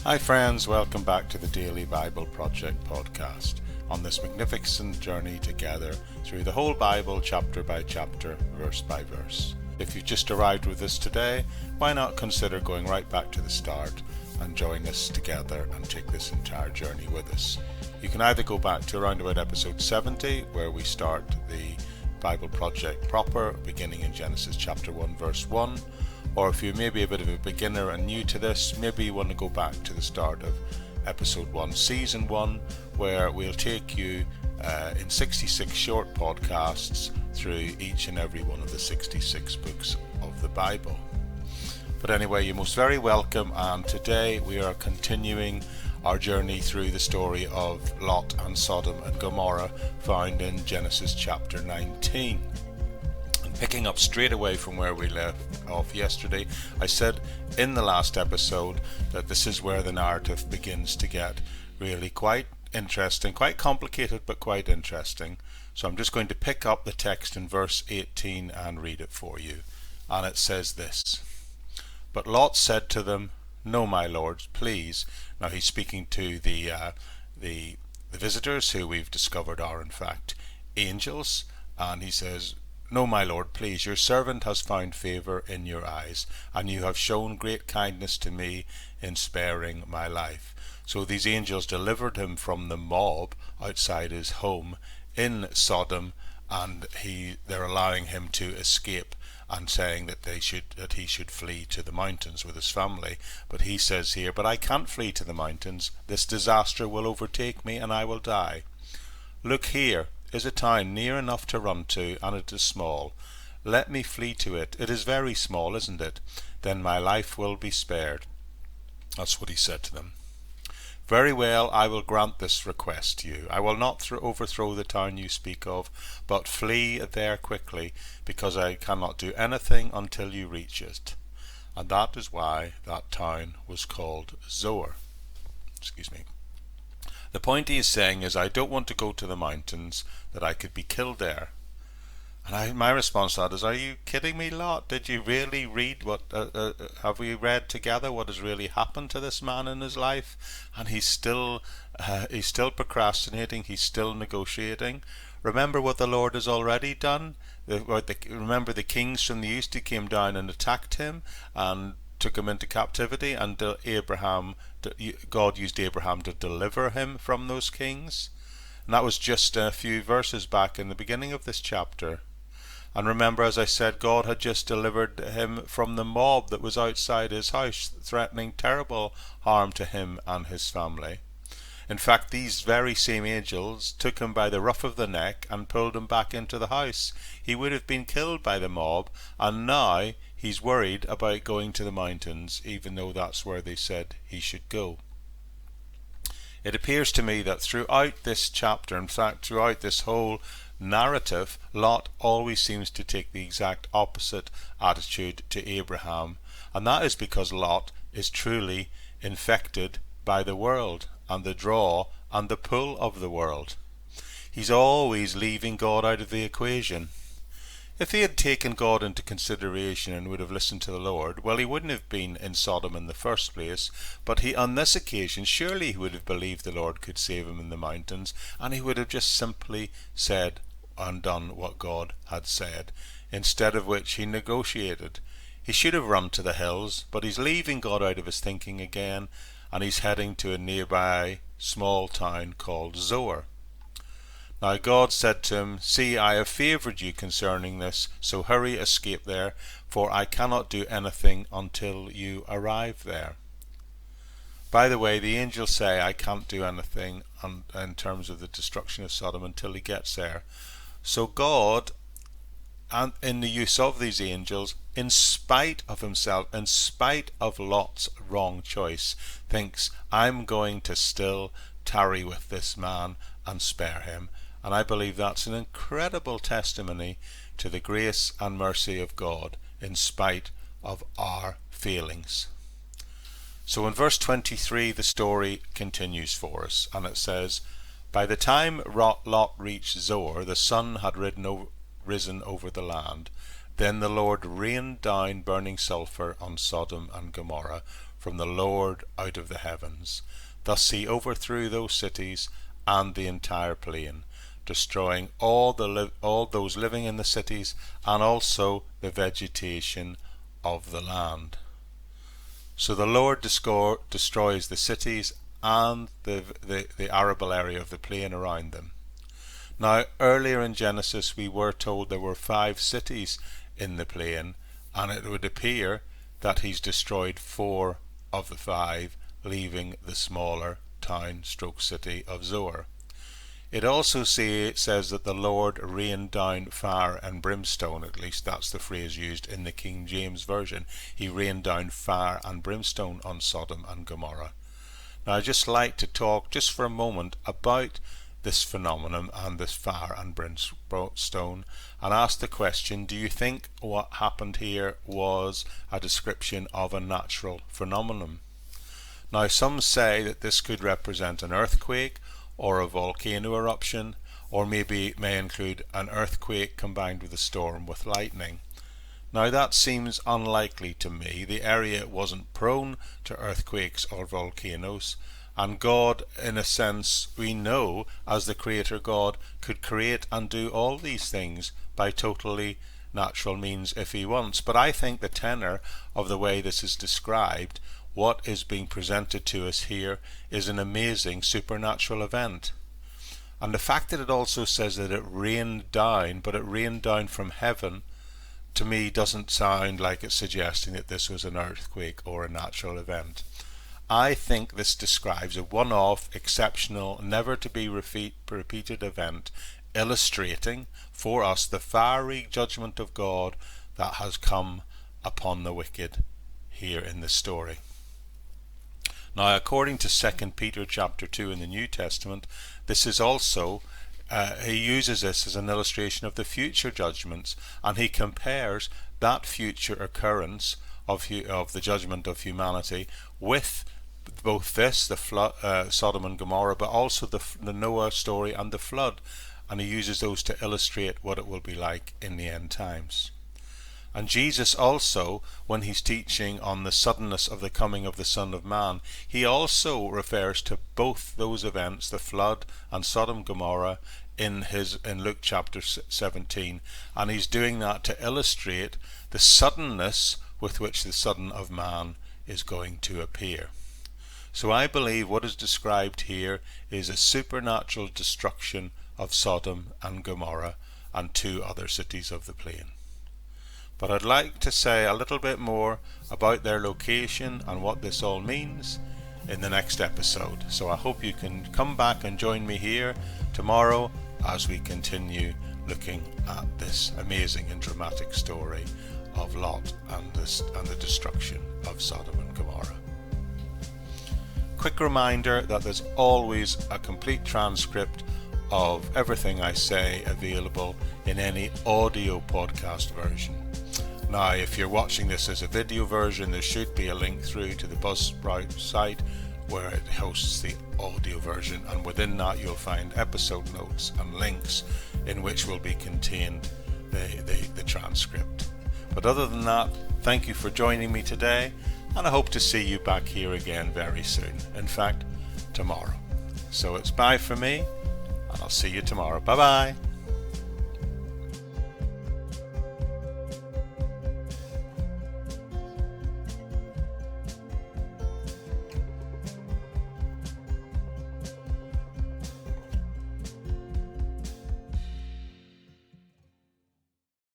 Hi friends, welcome back to the Daily Bible Project podcast on this magnificent journey together through the whole Bible chapter by chapter, verse by verse. If you've just arrived with us today, why not consider going right back to the start and join us together and take this entire journey with us. You can either go back to around about episode 70 where we start the Bible Project proper, beginning in Genesis chapter 1 verse 1, or if you're maybe a bit of a beginner and new to this, maybe you want to go back to the start of episode 1, season 1, where we'll take you in 66 short podcasts through each and every one of the 66 books of the Bible. But anyway, you're most very welcome, and today we are continuing our journey through the story of Lot and Sodom and Gomorrah found in Genesis chapter 19. Picking up straight away from where we left off yesterday, I said in the last episode that this is where the narrative begins to get really quite interesting, quite complicated but quite interesting. So I'm just going to pick up the text in verse 18 and read it for you. And it says this: But Lot said to them, "No, my lords, please." Now he's speaking to the visitors, who we've discovered are in fact angels, and he says, "No, my lord, please, your servant has found favour in your eyes, and you have shown great kindness to me in sparing my life." So these angels delivered him from the mob outside his home in Sodom, and they're allowing him to escape and saying that he should flee to the mountains with his family. But he says here, "But I can't flee to the mountains. This disaster will overtake me, and I will die. Look, here is a town near enough to run to, and it is small. Let me flee to it. It is very small, isn't it? Then my life will be spared." That's what he said to them. "Very well, I will grant this request to you. I will not overthrow the town you speak of, but flee there quickly, because I cannot do anything until you reach it." And that is why that town was called Zoar. The point he is saying is, I don't want to go to the mountains, that I could be killed there. And my response to that is, are you kidding me, Lot? Did you really read have we read together what has really happened to this man in his life? And he's still procrastinating, he's still negotiating. Remember what the Lord has already done? Remember the kings from the east who came down and attacked him and took him into captivity, and God used Abraham to deliver him from those kings. And that was just a few verses back in the beginning of this chapter. And remember, as I said, God had just delivered him from the mob that was outside his house, threatening terrible harm to him and his family. In fact, these very same angels took him by the ruff of the neck and pulled him back into the house. He would have been killed by the mob, and now he's worried about going to the mountains, even though that's where they said he should go. It appears to me that throughout this chapter, in fact throughout this whole narrative, Lot always seems to take the exact opposite attitude to Abraham, and that is because Lot is truly infected by the world and the draw and the pull of the world. He's always leaving God out of the equation. If he had taken God into consideration and would have listened to the Lord, well, he wouldn't have been in Sodom in the first place, but on this occasion, surely he would have believed the Lord could save him in the mountains, and he would have just simply said and done what God had said, instead of which he negotiated. He should have run to the hills, but he's leaving God out of his thinking again, and he's heading to a nearby small town called Zoar. Now God said to him, "See, I have favoured you concerning this, so hurry, escape there, for I cannot do anything until you arrive there." By the way, the angels say I can't do anything in terms of the destruction of Sodom until he gets there. So God, and in the use of these angels, in spite of himself, in spite of Lot's wrong choice, thinks, I'm going to still tarry with this man and spare him. And I believe that's an incredible testimony to the grace and mercy of God in spite of our failings. So in verse 23 the story continues for us, and it says, "By the time Lot reached Zoar, the sun had risen over the land. Then the Lord rained down burning sulphur on Sodom and Gomorrah from the Lord out of the heavens. Thus he overthrew those cities and the entire plain, destroying all those living in the cities and also the vegetation of the land. So the Lord destroys the cities and the arable area of the plain around them. Now, earlier in Genesis we were told there were 5 cities in the plain, and it would appear that he's destroyed 4 of the 5, leaving the smaller town/city of Zoar. It also says that the Lord rained down fire and brimstone. At least that's the phrase used in the King James Version. He rained down fire and brimstone on Sodom and Gomorrah. Now I'd just like to talk just for a moment about this phenomenon and this fire and brimstone, and ask the question, do you think what happened here was a description of a natural phenomenon? Now some say that this could represent an earthquake or a volcano eruption, or maybe it may include an earthquake combined with a storm with lightning. Now that seems unlikely to me. The area wasn't prone to earthquakes or volcanoes, and God, in a sense, we know as the Creator God, could create and do all these things by totally natural means if he wants. But I think the tenor of the way this is described, what is being presented to us here, is an amazing supernatural event. And the fact that it also says that it rained down, but it rained down from heaven, to me doesn't sound like it's suggesting that this was an earthquake or a natural event. I think this describes a one-off, exceptional, never to be repeated event, illustrating for us the fiery judgment of God that has come upon the wicked here in this story. Now, according to 2 Peter chapter 2 in the New Testament, this is also, he uses this as an illustration of the future judgments, and he compares that future occurrence of the judgment of humanity with both this, the flood, Sodom and Gomorrah, but also the Noah story and the flood, and he uses those to illustrate what it will be like in the end times. And Jesus also, when he's teaching on the suddenness of the coming of the Son of Man, he also refers to both those events, the flood and Sodom and Gomorrah, in Luke chapter 17, and he's doing that to illustrate the suddenness with which the Son of Man is going to appear. So I believe what is described here is a supernatural destruction of Sodom and Gomorrah and 2 other cities of the plain. But I'd like to say a little bit more about their location and what this all means in the next episode. So I hope you can come back and join me here tomorrow as we continue looking at this amazing and dramatic story of Lot and the destruction of Sodom and Gomorrah. Quick reminder that there's always a complete transcript of everything I say available in any audio podcast version. Now, if you're watching this as a video version, there should be a link through to the Buzzsprout site where it hosts the audio version, and within that you'll find episode notes and links in which will be contained the transcript. But other than that, thank you for joining me today, and I hope to see you back here again very soon. In fact, tomorrow. So it's bye for me, and I'll see you tomorrow. Bye bye.